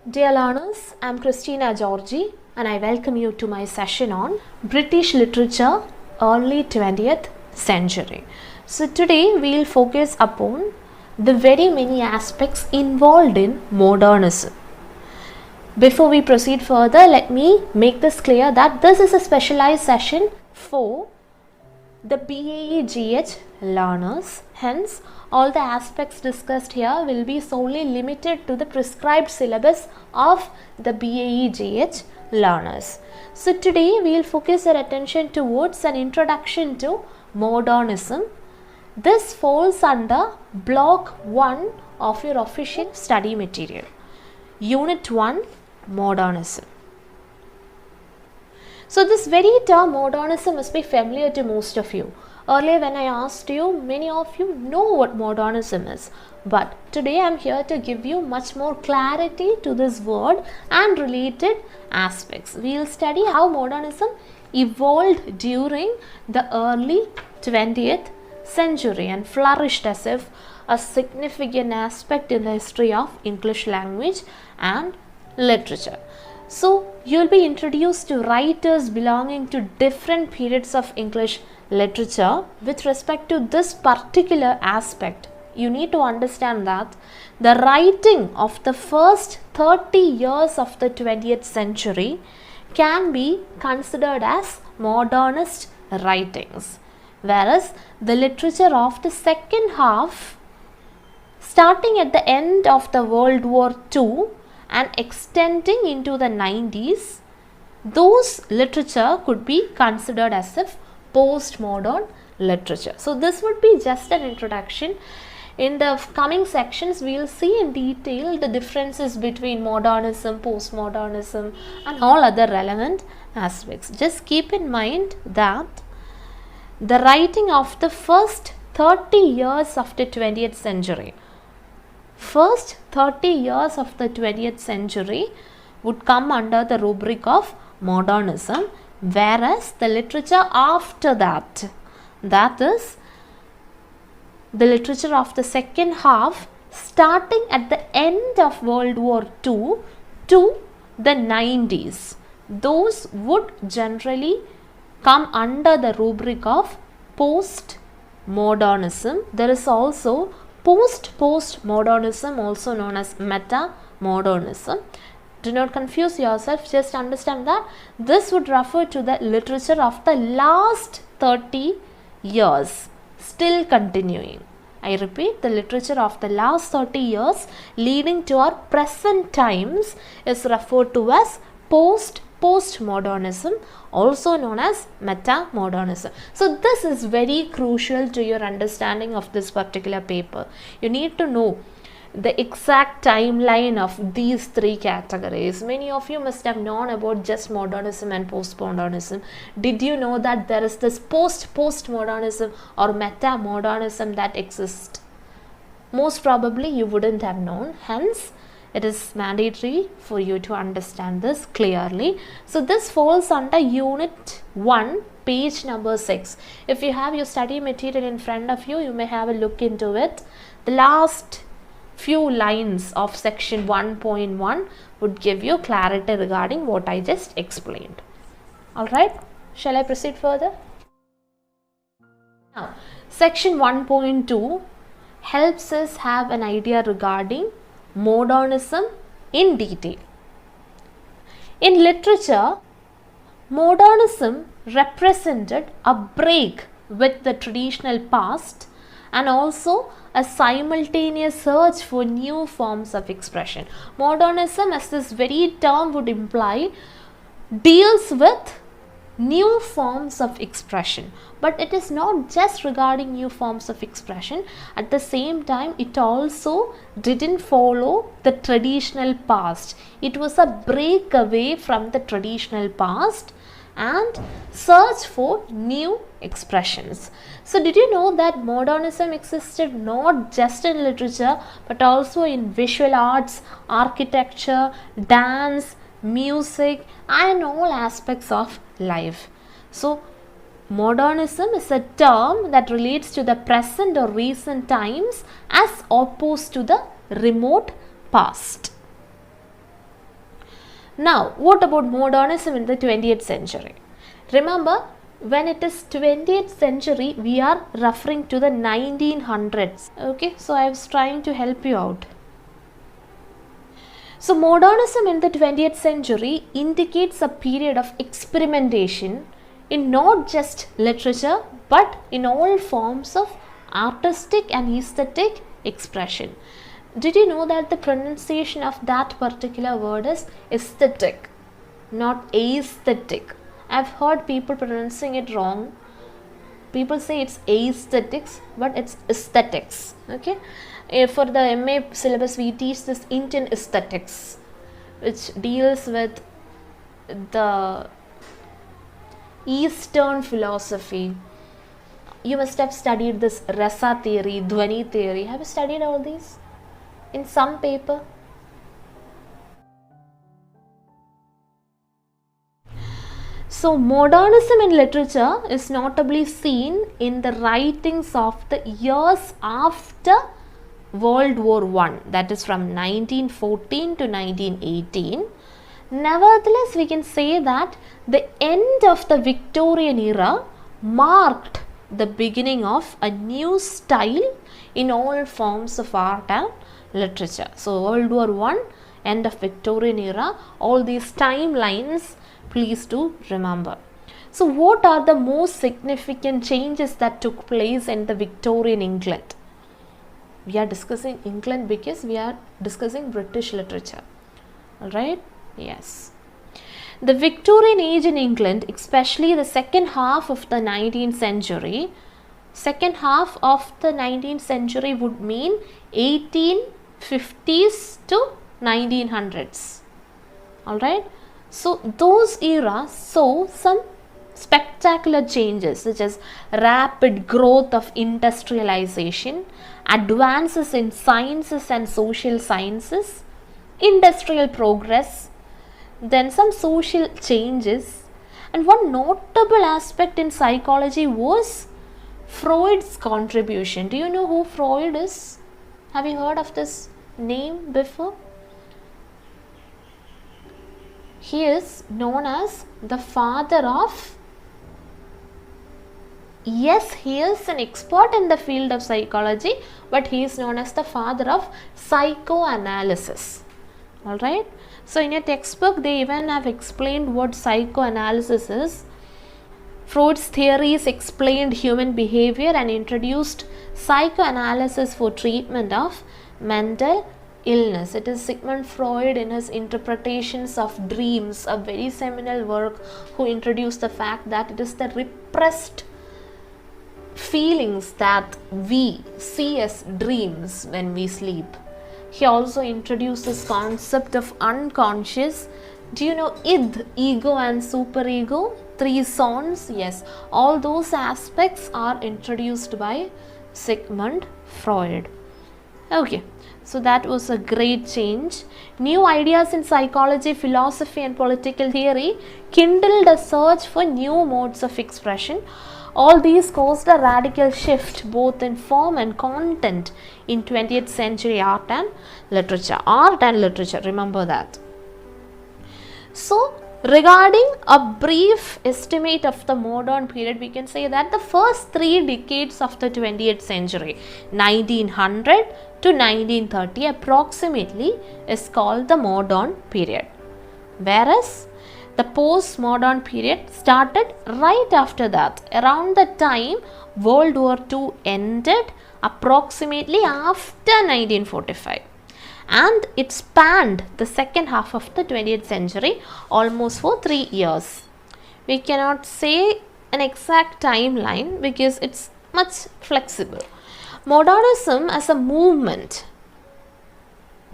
Dear learners, I am Christina Georgy and I welcome you to my session on British literature early 20th century. So today we will focus upon the very many aspects involved in modernism. Before we proceed further, let me make this clear that this is a specialized session for the BEGC learners. Hence, all the aspects discussed here will be solely limited to the prescribed syllabus of the BEGC learners. So today we will focus our attention towards an introduction to modernism. This falls under block 1 of your official study material. Unit 1, Modernism. So this very term modernism must be familiar to most of you. Earlier when I asked you, many of you know what modernism is. But today I am here to give you much more clarity to this word and related aspects. We will study how modernism evolved during the early 20th century and flourished as if a significant aspect in the history of English language and literature. So you will be introduced to writers belonging to different periods of English literature. With respect to this particular aspect, you need to understand that the writing of the first 30 years of the 20th century can be considered as modernist writings, whereas the literature of the second half, starting at the end of the World War II and extending into the 90s, those literature could be considered as if postmodern literature. So this would be just an introduction. In the coming sections, we will see in detail the differences between modernism, postmodernism and all other relevant aspects. Just keep in mind that the writing of the first 30 years of the 20th century, first 30 years of the 20th century would come under the rubric of modernism, whereas the literature after that, that is the literature of the second half starting at the end of World War II to the 90s, those would generally come under the rubric of postmodernism. There is also postmodernism, also known as meta-modernism. Do not confuse yourself, just understand that this would refer to the literature of the last 30 years, still continuing. I repeat, the literature of the last 30 years leading to our present times is referred to as postmodernism, also known as meta-modernism. So this is very crucial to your understanding of this particular paper. You need to know the exact timeline of these three categories. Many of you must have known about just modernism and postmodernism. Did you know that there is this postmodernism or meta-modernism that exists? Most probably you wouldn't have known. Hence, it is mandatory for you to understand this clearly. So this falls under Unit 1, page number 6. If you have your study material in front of you, you may have a look into it. The last few lines of section 1.1 would give you clarity regarding what I just explained. Alright, shall I proceed further? Now, section 1.2 helps us have an idea regarding modernism in detail. In literature, modernism represented a break with the traditional past and also a simultaneous search for new forms of expression. Modernism, as this very term would imply, deals with new forms of expression, but it is not just regarding new forms of expression. At the same time, it also didn't follow the traditional past. It was a break away from the traditional past and search for new expressions. So did you know that modernism existed not just in literature but also in visual arts, architecture, dance, music and all aspects of life? So modernism is a term that relates to the present or recent times as opposed to the remote past. Now, what about modernism in the 20th century? Remember, when it is 20th century, we are referring to the 1900s. Okay, so I was trying to help you out. So, modernism in the 20th century indicates a period of experimentation in not just literature but in all forms of artistic and aesthetic expression. Did you know that the pronunciation of that particular word is aesthetic, not aesthetic? I've heard people pronouncing it wrong. People say it's aesthetics, but it's aesthetics. Okay. For the MA syllabus, we teach this Indian aesthetics, which deals with the Eastern philosophy. You must have studied this Rasa theory, Dhvani theory. Have you studied all these in some paper? So, modernism in literature is notably seen in the writings of the years after World War I, that is from 1914 to 1918. Nevertheless, we can say that the end of the Victorian era marked the beginning of a new style in all forms of art and literature. So, World War I, end of Victorian era, all these timelines, please do remember. So, what are the most significant changes that took place in the Victorian England? We are discussing England because we are discussing British literature. Alright? Yes. The Victorian age in England, especially the second half of the 19th century, would mean 1850s to 1900s. Alright? So, those eras saw some spectacular changes such as rapid growth of industrialization, advances in sciences and social sciences, industrial progress, then some social changes, and one notable aspect in psychology was Freud's contribution. Do you know who Freud is? Have you heard of this name before? He is known as the father of, yes, he is an expert in the field of psychology, but he is known as the father of psychoanalysis. Alright. So, in a textbook, they even have explained what psychoanalysis is. Freud's theories explained human behavior and introduced psychoanalysis for treatment of mental illness. It is Sigmund Freud in his interpretations of dreams, a very seminal work, who introduced the fact that it is the repressed feelings that we see as dreams when we sleep. He also introduced this concept of unconscious. Do you know id, ego and superego? Three zones? Yes, all those aspects are introduced by Sigmund Freud. Okay. So, that was a great change. New ideas in psychology, philosophy and political theory kindled a search for new modes of expression. All these caused a radical shift both in form and content in 20th century art and literature. Art and literature, remember that. So, regarding a brief estimate of the modern period, we can say that the first 3 decades of the 20th century, 1900 to 1930 approximately, is called the modern period. Whereas the postmodern period started right after that, around the time World War II ended, approximately after 1945. And it spanned the second half of the 20th century almost for 3 years. We cannot say an exact timeline because it's much flexible. Modernism as a movement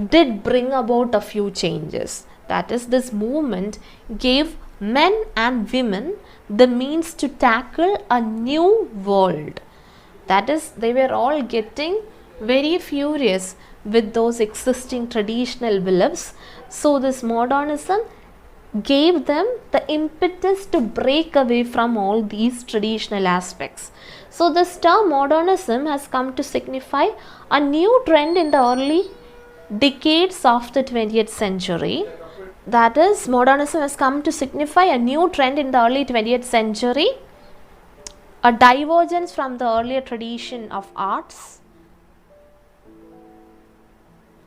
did bring about a few changes. That is, this movement gave men and women the means to tackle a new world. That is, they were all getting very furious with those existing traditional beliefs. So, this modernism gave them the impetus to break away from all these traditional aspects. So, this term modernism has come to signify a new trend in the early decades of the 20th century. That is, modernism has come to signify a new trend in the early 20th century, a divergence from the earlier tradition of arts,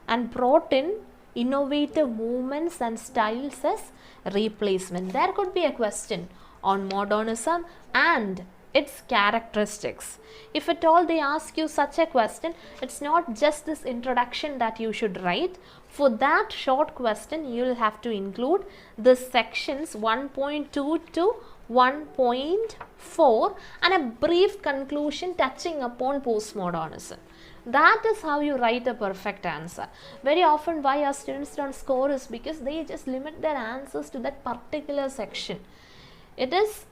and brought in innovative movements and styles as replacement. There could be a question on modernism and its characteristics. If at all they ask you such a question, it's not just this introduction that you should write. For that short question, you will have to include the sections 1.2 to 1.4 and a brief conclusion touching upon postmodernism. That is how you write a perfect answer. Very often why our students don't score is because they just limit their answers to that particular section. It is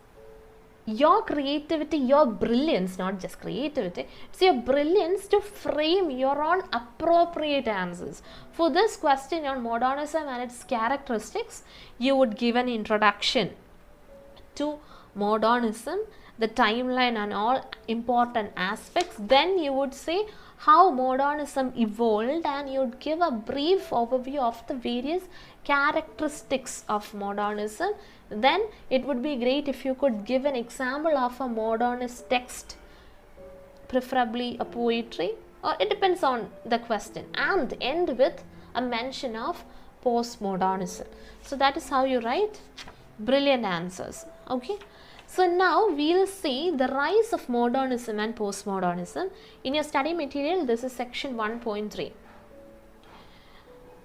your creativity, your brilliance, not just creativity, it's your brilliance to frame your own appropriate answers. For this question on modernism and its characteristics, you would give an introduction to modernism, the timeline and all important aspects. Then you would say how modernism evolved, and you would give a brief overview of the various characteristics of modernism. Then it would be great if you could give an example of a modernist text, preferably a poetry, or it depends on the question, and end with a mention of postmodernism. So that is how you write brilliant answers. Okay. So now we will see the rise of modernism and postmodernism. In your study material, this is section 1.3.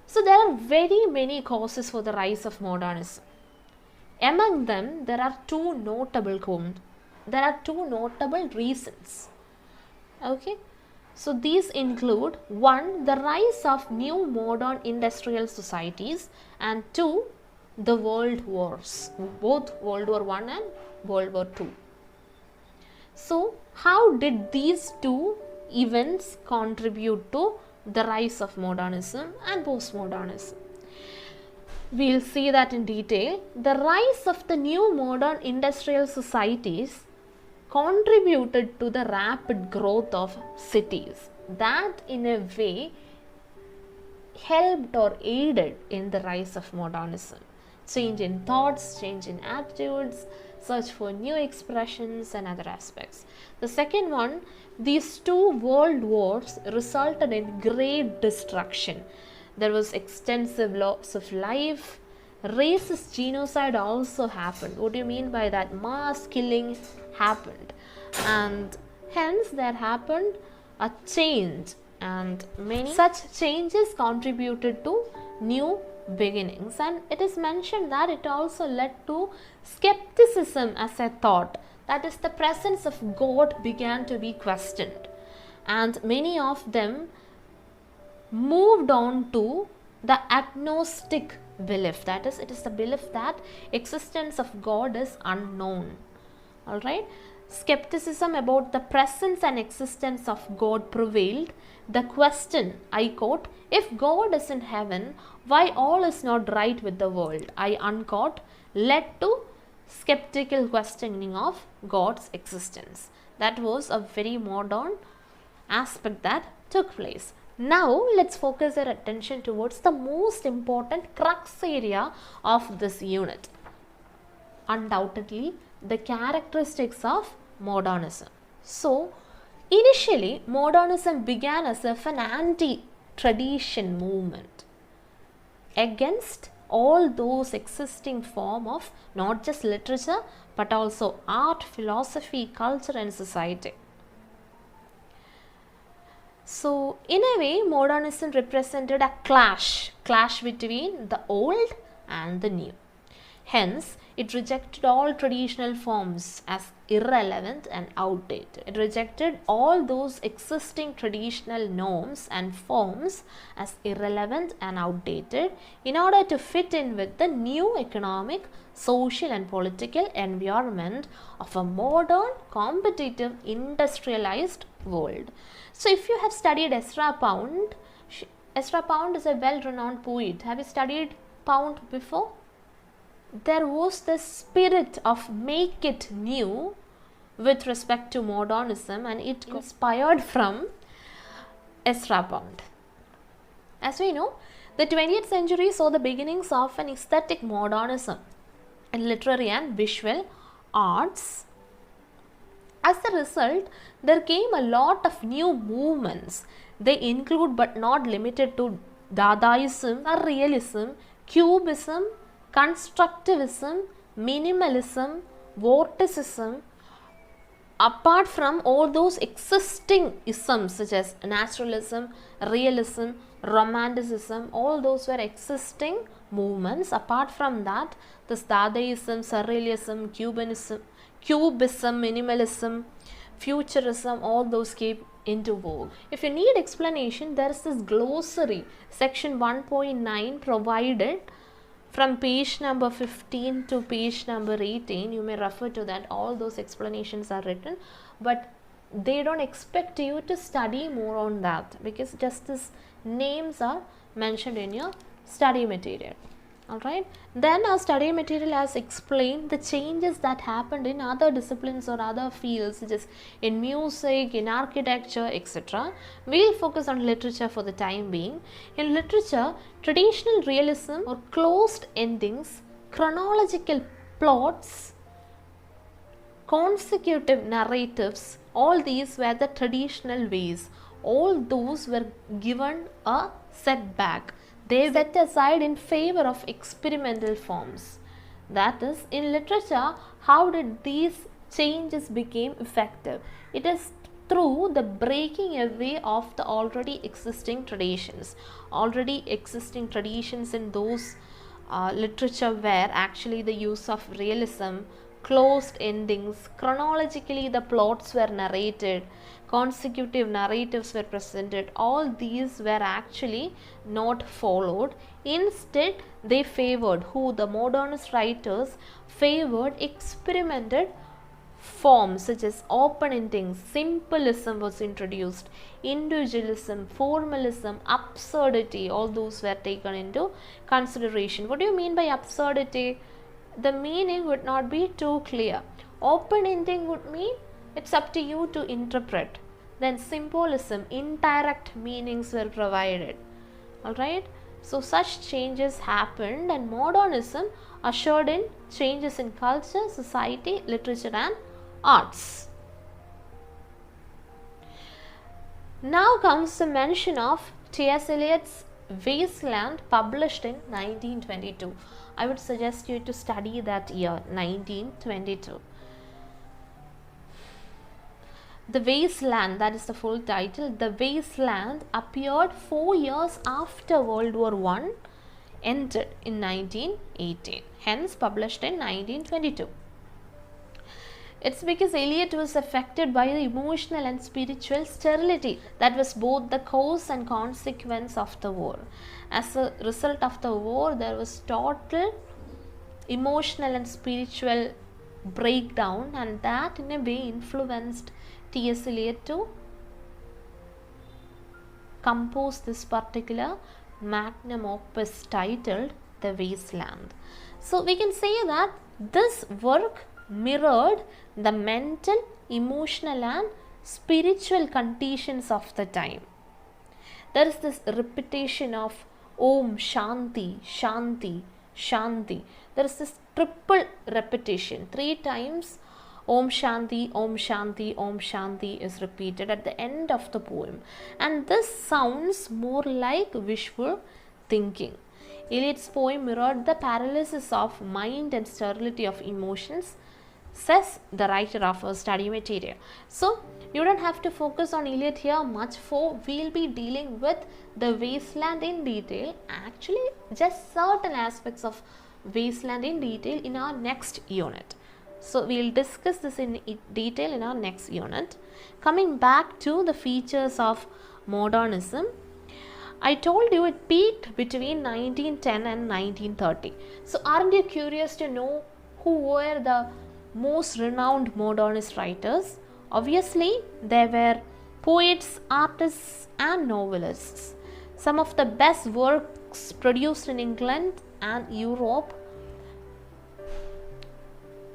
So there are very many causes for the rise of modernism. Among them, there are two notable reasons. Okay. So these include: 1, the rise of new modern industrial societies, and 2, the world wars, both World War I and World War II. So how did these two events contribute to the rise of modernism and postmodernism? We will see that in detail. The rise of the new modern industrial societies contributed to the rapid growth of cities. That in a way helped or aided in the rise of modernism. Change in thoughts, change in attitudes, search for new expressions and other aspects. The second one, these two world wars resulted in great destruction. There was extensive loss of life. Racist genocide also happened. What do you mean by that? Mass killing happened, and hence there happened a change, and many such changes contributed to new beginnings. And it is mentioned that it also led to skepticism as a thought, that is, the presence of God began to be questioned, and many of them moved on to the agnostic belief, that is, it is the belief that existence of God is unknown. All right. Skepticism about the presence and existence of God prevailed. The question, I quote, if God is in heaven, why all is not right with the world, I unquote, led to skeptical questioning of God's existence. That was a very modern aspect that took place. Now let's focus our attention towards the most important crux area of this unit. Undoubtedly, the characteristics of modernism. So, initially, modernism began as an anti-tradition movement against all those existing form of not just literature but also art, philosophy, culture and society. So, in a way, modernism represented a clash between the old and the new. Hence, it rejected all traditional forms as irrelevant and outdated. It rejected all those existing traditional norms and forms as irrelevant and outdated in order to fit in with the new economic, social and political environment of a modern, competitive, industrialized world. So, if you have studied Ezra Pound is a well-renowned poet. Have you studied Pound before? There was the spirit of make it new with respect to modernism, and it inspired from Ezra Pound. As we know, The 20th century saw the beginnings of an aesthetic modernism in literary and visual arts. As a result, there came a lot of new movements. They include but not limited to Dadaism, Surrealism, Cubism, Constructivism, Minimalism, Vorticism. Apart from all those existing isms such as naturalism, realism, romanticism, all those were existing movements. Apart from that, this Dadaism, Surrealism, Cubism, Minimalism, Futurism, all those came into vogue. If you need explanation, there is this glossary, section 1.9 provided from page number 15 to page number 18. You may refer to that. All those explanations are written, but they don't expect you to study more on that, because just these names are mentioned in your study material. Alright, then our study material has explained the changes that happened in other disciplines or other fields, such as in music, in architecture, etc. We'll focus on literature for the time being. In literature, traditional realism or closed endings, chronological plots, consecutive narratives, all these were the traditional ways. All those were given a setback. They set aside in favor of experimental forms. That is, in literature, how did these changes become effective? It is through the breaking away of the already existing traditions. Already existing traditions in those literature were actually the use of realism, closed endings, chronologically the plots were narrated, consecutive narratives were presented. All these were actually not followed. Instead, they favored, the modernist writers favored experimented forms such as open endings, simplism was introduced, individualism, formalism, absurdity, all those were taken into consideration. What do you mean by absurdity? The meaning would not be too clear. Open ending would mean it's up to you to interpret. Then symbolism, indirect meanings were provided. Alright, so such changes happened, and modernism ushered in changes in culture, society, literature and arts. Now comes the mention of T.S. Eliot's Wasteland, published in 1922. I would suggest you to study that year, 1922. The Wasteland, that is the full title. The Wasteland appeared 4 years after World War I ended in 1918, hence published in 1922. It's because Eliot was affected by the emotional and spiritual sterility that was both the cause and consequence of the war. As a result of the war, there was total emotional and spiritual breakdown, and that in a way influenced T.S. Eliot to compose this particular magnum opus titled The Wasteland. So we can say that this work mirrored the mental, emotional and spiritual conditions of the time. There is this repetition of Om Shanti, Shanti, Shanti. There is this triple repetition. 3 times Om Shanti, Om Shanti, Om Shanti is repeated at the end of the poem. And this sounds more like wishful thinking. Eliot's poem mirrored the paralysis of mind and sterility of emotions, says the writer of our study material. So, you don't have to focus on Eliot here much, for we will be dealing with the Wasteland in detail, actually just certain aspects of Wasteland in detail in our next unit. So, we will discuss this in detail in our next unit. Coming back to the features of modernism, I told you it peaked between 1910 and 1930. So, aren't you curious to know who were the most renowned modernist writers? Obviously, there were poets, artists and novelists. Some of the best works produced in England and Europe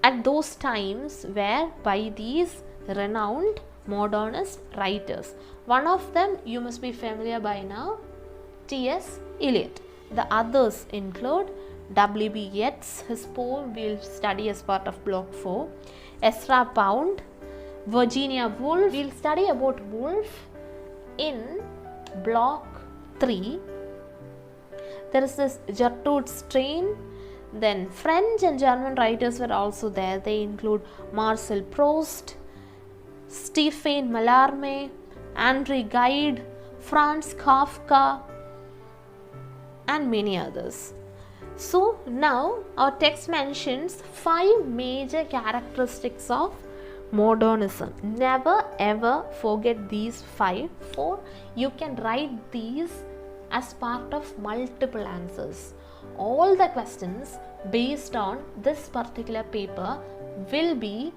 at those times were by these renowned modernist writers. One of them you must be familiar by now, T.S. Eliot. The others include W.B. Yeats, his poem we will study as part of block 4. Ezra Pound, Virginia Woolf, we will study about Woolf in block 3. There is this Gertrude Stein. Then French and German writers were also there. They include Marcel Proust, Stéphane Mallarmé, André Gide, Franz Kafka, and many others. So now our text mentions 5 major characteristics of modernism. Never ever forget these 5, for you can write these as part of multiple answers. All the questions based on this particular paper will be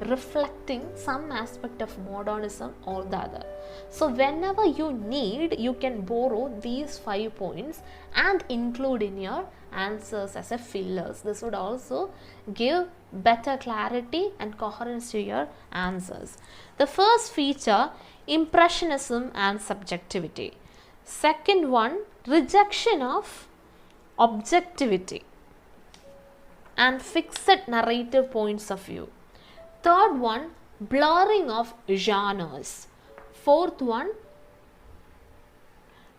reflecting some aspect of modernism or the other. So whenever you need, you can borrow these 5 points and include in your answers as a fillers. This would also give better clarity and coherence to your answers. The first feature, impressionism and subjectivity. Second one, rejection of objectivity and fixed narrative points of view. Third one, blurring of genres. Fourth one,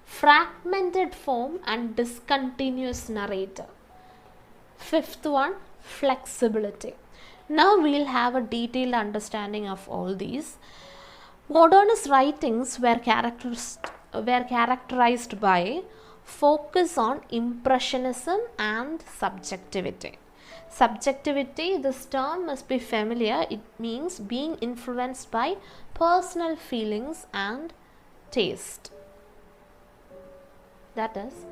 fragmented form and discontinuous narrative. Fifth one, flexibility. Now we will have a detailed understanding of all these. Modernist writings were characterized by focus on impressionism and subjectivity. Subjectivity, this term must be familiar. It means being influenced by personal feelings and taste. That is,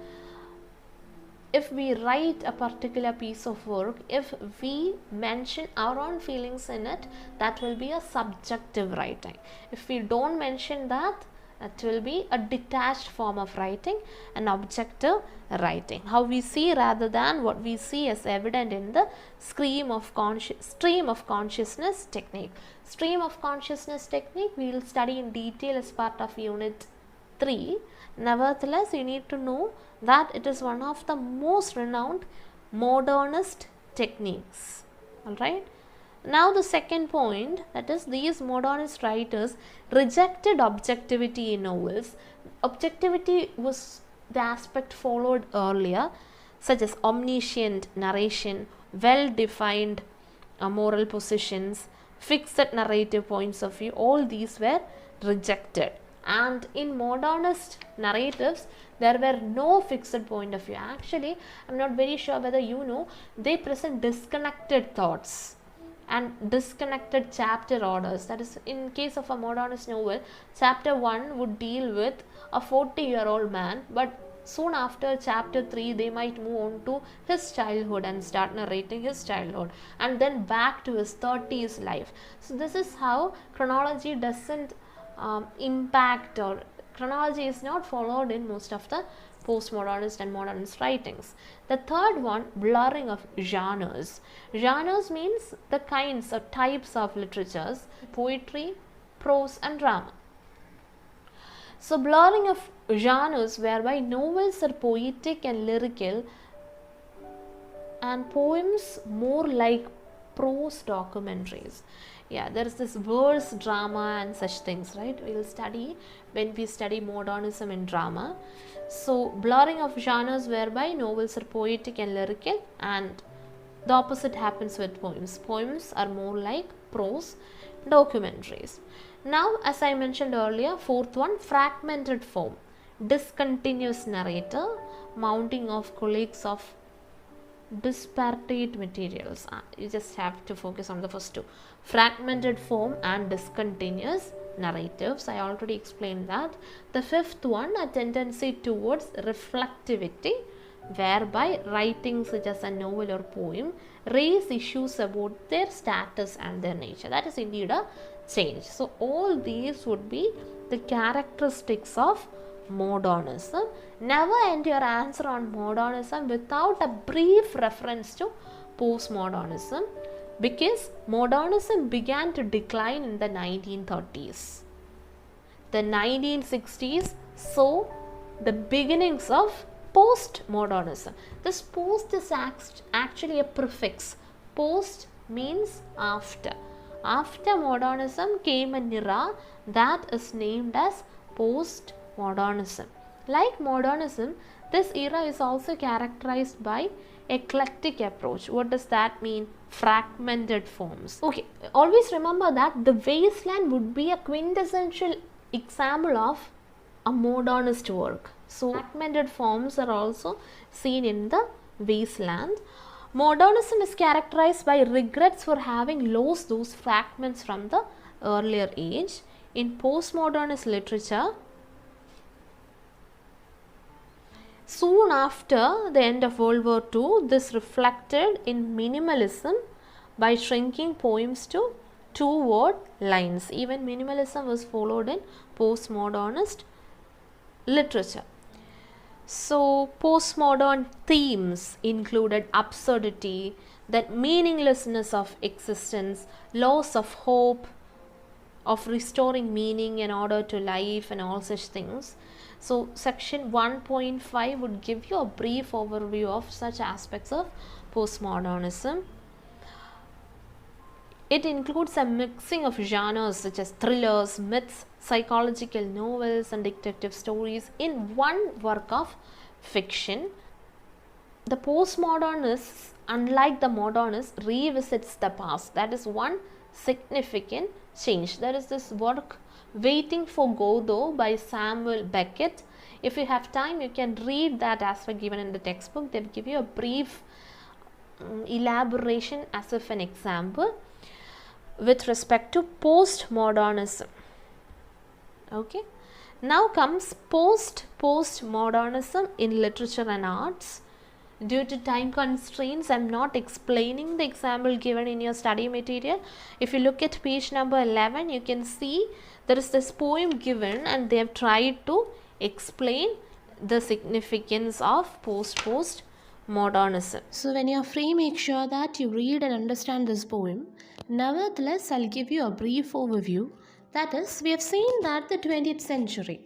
if we write a particular piece of work, if we mention our own feelings in it, that will be a subjective writing. If we don't mention that, it will be a detached form of writing, an objective writing. How we see rather than what we see is evident in the stream of consciousness technique. Stream of consciousness technique we will study in detail as part of unit 3. Nevertheless, you need to know that it is one of the most renowned modernist techniques. Alright. Now the second point, that is, these modernist writers rejected objectivity in novels. Objectivity was the aspect followed earlier, such as omniscient narration, well-defined moral positions, fixed narrative points of view. All these were rejected. And in modernist narratives, there were no fixed point of view. Actually, I am not very sure whether you know, they present disconnected thoughts and disconnected chapter orders. That is, in case of a modernist novel, chapter 1 would deal with a 40-year-old man, but soon after chapter 3 they might move on to his childhood and start narrating his childhood, and then back to his 30s life. So this is how chronology doesn't impact, or chronology is not followed in most of the postmodernist and modernist writings. The third one, blurring of genres. Genres means the kinds or types of literatures, poetry, prose and drama. So blurring of genres, whereby novels are poetic and lyrical and poems more like prose documentaries. Yeah, there is this verse drama and such things, right? We will study when we study modernism in drama. So blurring of genres, whereby novels are poetic and lyrical, and the opposite happens with poems. Poems are more like prose documentaries. Now, as I mentioned earlier, fourth one, fragmented form, discontinuous narrator, mounting of colleagues of disparate materials. You just have to focus on the first two, fragmented form and discontinuous narratives. I already explained that. The fifth one, a tendency towards reflectivity, whereby writings such as a novel or poem raise issues about their status and their nature. That is indeed a change. So all these would be the characteristics of modernism. Never end your answer on modernism without a brief reference to postmodernism, because modernism began to decline in the 1930s. The 1960s saw the beginnings of postmodernism. This post is actually a prefix. Post means after. After modernism came an era that is named as postmodernism. Like modernism, this era is also characterized by eclectic approach. What does that mean? Fragmented forms. Okay, always remember that the wasteland would be a quintessential example of a modernist work. So fragmented forms are also seen in the wasteland. Modernism is characterized by regrets for having lost those fragments from the earlier age. In postmodernist literature, soon after the end of World War II, this reflected in minimalism by shrinking poems to two-word lines. Even minimalism was followed in postmodernist literature. So, postmodern themes included absurdity, that meaninglessness of existence, loss of hope, of restoring meaning in order to life, and all such things. So, section 1.5 would give you a brief overview of such aspects of postmodernism. It includes a mixing of genres such as thrillers, myths, psychological novels, and detective stories in one work of fiction. The postmodernists, unlike the modernists, revisits the past. That is one significant change. There is this work Waiting for Godot by Samuel Beckett. If you have time, you can read that aspect given in the textbook. They will give you a brief elaboration as if an example with respect to postmodernism. Okay. Now comes postmodernism in literature and arts. Due to time constraints, I am not explaining the example given in your study material. If you look at page number 11, you can see there is this poem given and they have tried to explain the significance of postmodernism. So when you are free, make sure that you read and understand this poem. Nevertheless, I'll give you a brief overview. That is, we have seen that the 20th century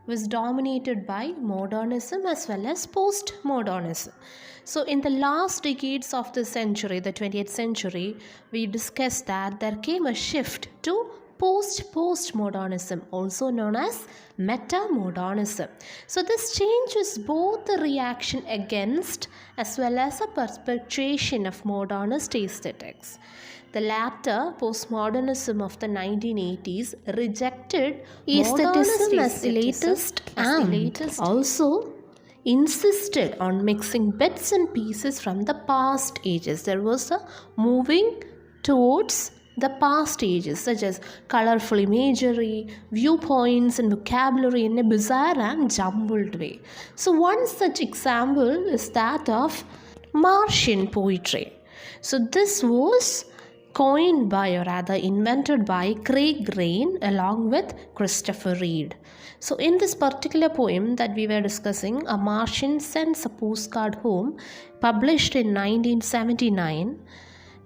was dominated by modernism as well as postmodernism. So in the last decades of the century, the 20th century, we discussed that there came a shift to postmodernism, also known as meta-modernism. So this change is both a reaction against as well as a perpetuation of modernist aesthetics. The latter, postmodernism of the 1980s, rejected aestheticism as elitist and also insisted on mixing bits and pieces from the past ages. There was a moving towards the past ages, such as colorful imagery, viewpoints, and vocabulary in a bizarre and jumbled way. So one such example is that of Martian poetry. So this was coined by, or rather invented by, Craig Raine along with Christopher Reid. So in this particular poem that we were discussing, A Martian Sends a Postcard Home, published in 1979,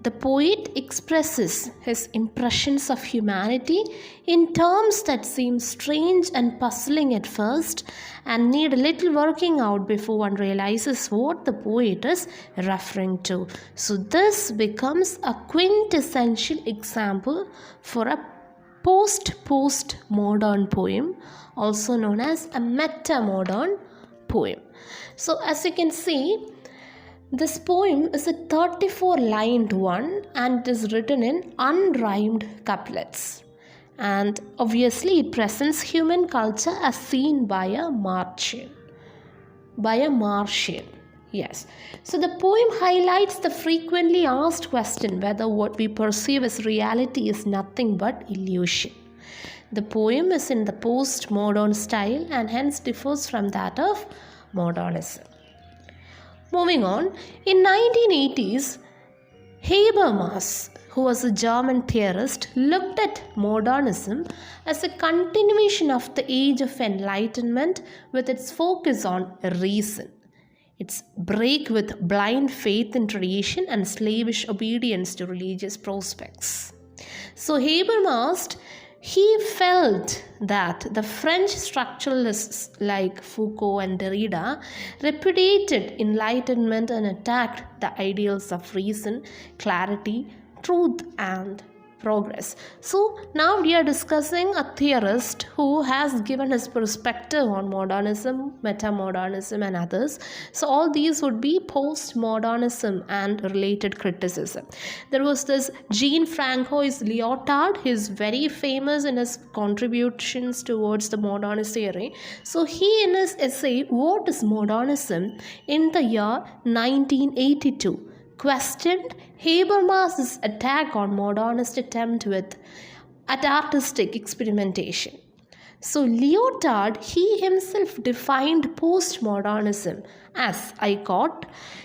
the poet expresses his impressions of humanity in terms that seem strange and puzzling at first and need a little working out before one realizes what the poet is referring to. So this becomes a quintessential example for a post-modern poem, also known as a meta-modern poem. So as you can see, this poem is a 34-lined one and it is written in unrhymed couplets. And obviously it presents human culture as seen by a Martian. Yes. So the poem highlights the frequently asked question whether what we perceive as reality is nothing but illusion. The poem is in the postmodern style and hence differs from that of modernism. Moving on, in 1980s, Habermas, who was a German theorist, looked at modernism as a continuation of the Age of Enlightenment with its focus on reason, its break with blind faith in tradition and slavish obedience to religious prospects. So Habermas, He felt that the French structuralists like Foucault and Derrida repudiated enlightenment and attacked the ideals of reason, clarity, truth, and progress. So now we are discussing a theorist who has given his perspective on modernism, metamodernism, and others. So all these would be postmodernism and related criticism. There was this Jean-Francois Lyotard. He is very famous in his contributions towards the modernist theory. So he, in his essay What is Modernism, in the year 1982, questioned Habermas's attack on modernist attempt at artistic experimentation. So Lyotard, he himself defined postmodernism as, I quote,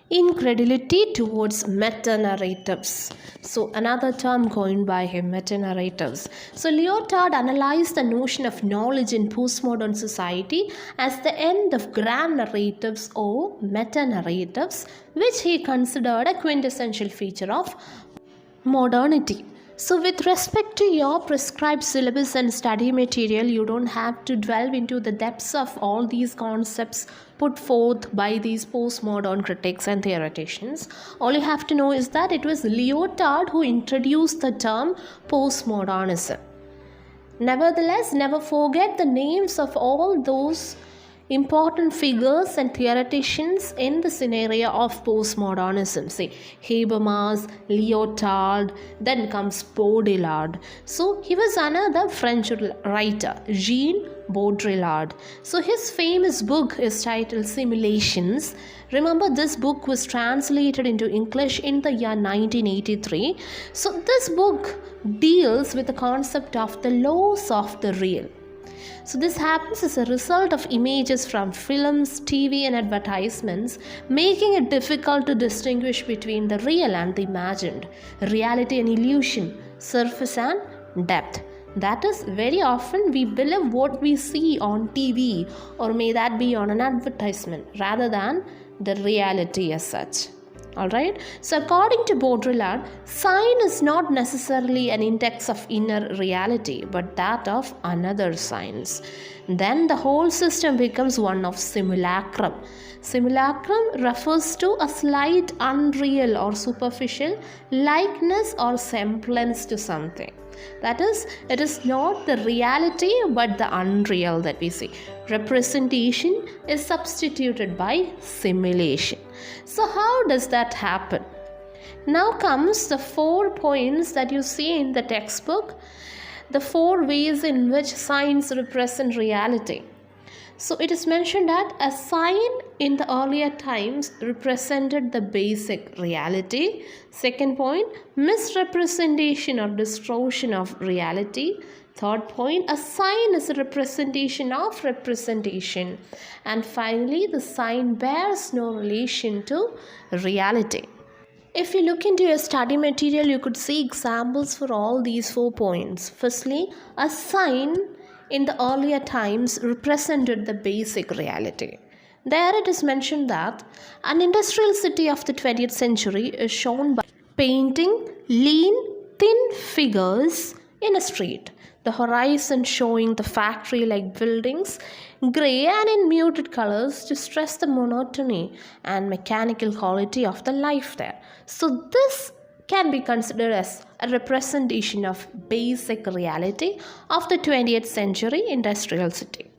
incredulity towards meta-narratives. So another term coined by him, meta-narratives. So Lyotard analyzed the notion of knowledge in postmodern society as the end of grand narratives or meta-narratives, which he considered a quintessential feature of modernity. So with respect to your prescribed syllabus and study material, you don't have to delve into the depths of all these concepts put forth by these postmodern critics and theoreticians. All you have to know is that it was Lyotard who introduced the term postmodernism. Nevertheless, never forget the names of all those important figures and theoreticians in the scenario of postmodernism. Say Habermas, Lyotard, then comes Baudrillard. So he was another French writer, Jean Baudrillard. So his famous book is titled Simulations. Remember, this book was translated into English in the year 1983. So this book deals with the concept of the laws of the real. So this happens as a result of images from films, TV, and advertisements, making it difficult to distinguish between the real and the imagined, reality and illusion, surface and depth. That is, very often we believe what we see on TV, or may that be on an advertisement, rather than the reality as such. Alright, so according to Baudrillard, sign is not necessarily an index of inner reality, but that of another signs. Then the whole system becomes one of simulacrum. Simulacrum refers to a slight unreal or superficial likeness or semblance to something. That is, it is not the reality but the unreal that we see. Representation is substituted by simulation. So how does that happen? Now comes the 4 points that you see in the textbook, the 4 ways in which signs represent reality. So it is mentioned that a sign in the earlier times represented the basic reality. Second point, misrepresentation or distortion of reality. Third point, a sign is a representation of representation. And finally, the sign bears no relation to reality. If you look into your study material, you could see examples for all these 4 points. Firstly, a sign in the earlier times represented the basic reality. There it is mentioned that an industrial city of the 20th century is shown by painting lean, thin figures in a street. The horizon showing the factory-like buildings, grey and in muted colors to stress the monotony and mechanical quality of the life there. So this can be considered as a representation of basic reality of the 20th century industrial city.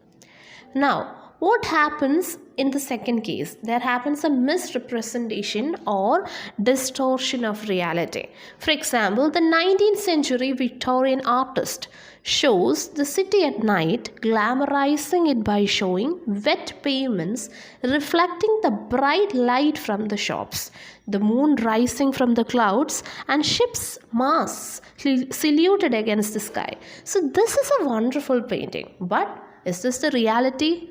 Now, what happens in the second case? There happens a misrepresentation or distortion of reality. For example, the 19th century Victorian artist shows the city at night, glamorizing it by showing wet pavements reflecting the bright light from the shops, the moon rising from the clouds, and ships' masts silhouetted against the sky. So this is a wonderful painting. But is this the reality?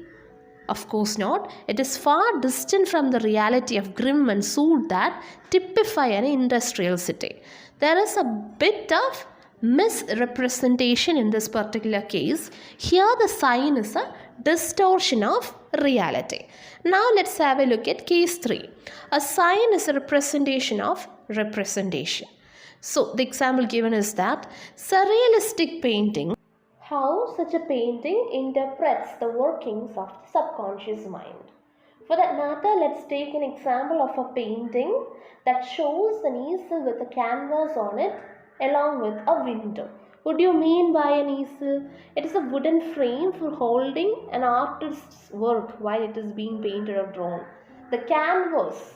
Of course not. It is far distant from the reality of grim and soot that typify an industrial city. There is a bit of misrepresentation in this particular case. Here the sign is a distortion of reality. Now let's have a look at case 3. A sign is a representation of representation. So the example given is that surrealistic painting how such a painting interprets the workings of the subconscious mind. For that matter, let's take an example of a painting that shows an easel with a canvas on it along with a window. What do you mean by an easel? It is a wooden frame for holding an artist's work while it is being painted or drawn. The canvas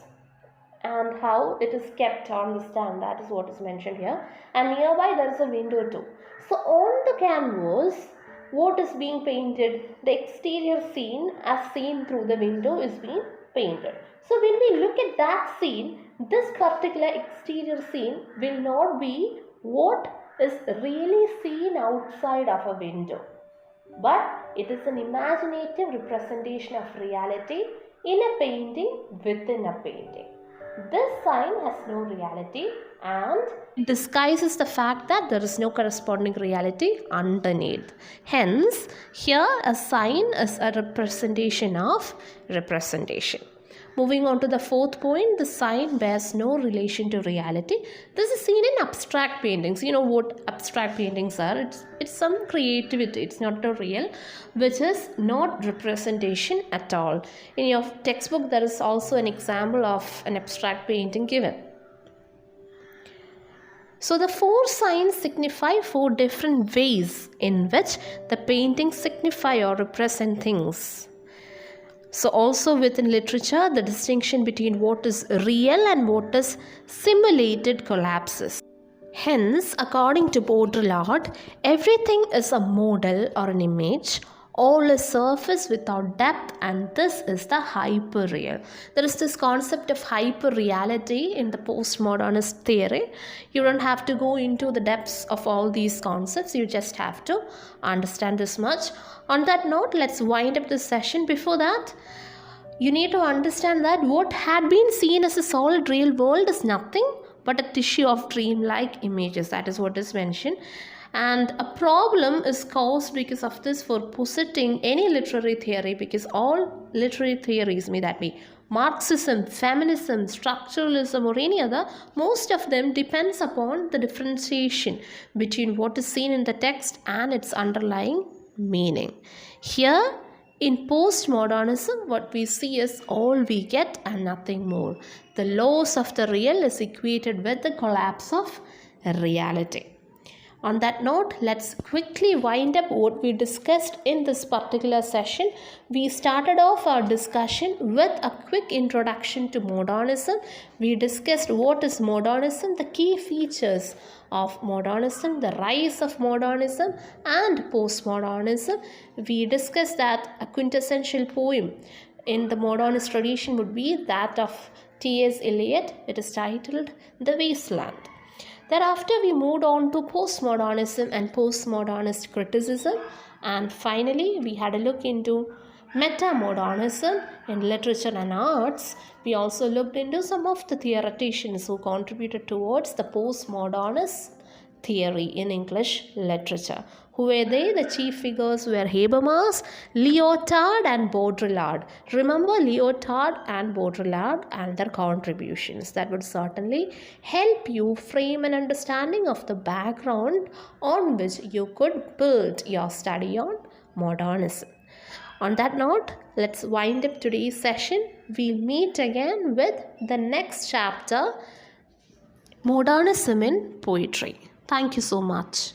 and how it is kept on the stand, that is what is mentioned here, and nearby there is a window too. So on the canvas, what is being painted? The exterior scene as seen through the window is being painted. So when we look at that scene, this particular exterior scene will not be what is really seen outside of a window, but it is an imaginative representation of reality in a painting within a painting. This sign has no reality and it disguises the fact that there is no corresponding reality underneath. Hence, here a sign is a representation of representation. Moving on to the fourth point, the sign bears no relation to reality. This is seen in abstract paintings. You know what abstract paintings are? It's some creativity. It's not a real, which is not representation at all. In your textbook, there is also an example of an abstract painting given. So the four signs signify four different ways in which the paintings signify or represent things. So also within literature, the distinction between what is real and what is simulated collapses. Hence, according to Baudrillard, everything is a model or an image. All is surface without depth, and this is the hyperreal. There is this concept of hyperreality in the postmodernist theory. You don't have to go into the depths of all these concepts. You just have to understand this much. On that note, let's wind up this session. Before that, you need to understand that what had been seen as a solid real world is nothing but a tissue of dreamlike images. That is what is mentioned. And a problem is caused because of this for positing any literary theory, because all literary theories, may that be Marxism, feminism, structuralism or any other, most of them depends upon the differentiation between what is seen in the text and its underlying meaning. Here in postmodernism, what we see is all we get and nothing more. The loss of the real is equated with the collapse of reality. On that note, let's quickly wind up what we discussed in this particular session. We started off our discussion with a quick introduction to modernism. We discussed what is modernism, the key features of modernism, the rise of modernism and postmodernism. We discussed that a quintessential poem in the modernist tradition would be that of T.S. Eliot. It is titled The Wasteland. Thereafter, we moved on to postmodernism and postmodernist criticism, and finally, we had a look into metamodernism in literature and arts. We also looked into some of the theoreticians who contributed towards the postmodernist theory in English literature. Who were they? The chief figures were Habermas, Lyotard and Baudrillard. Remember Lyotard and Baudrillard and their contributions. That would certainly help you frame an understanding of the background on which you could build your study on modernism. On that note, let's wind up today's session. We'll meet again with the next chapter, Modernism in Poetry. Thank you so much.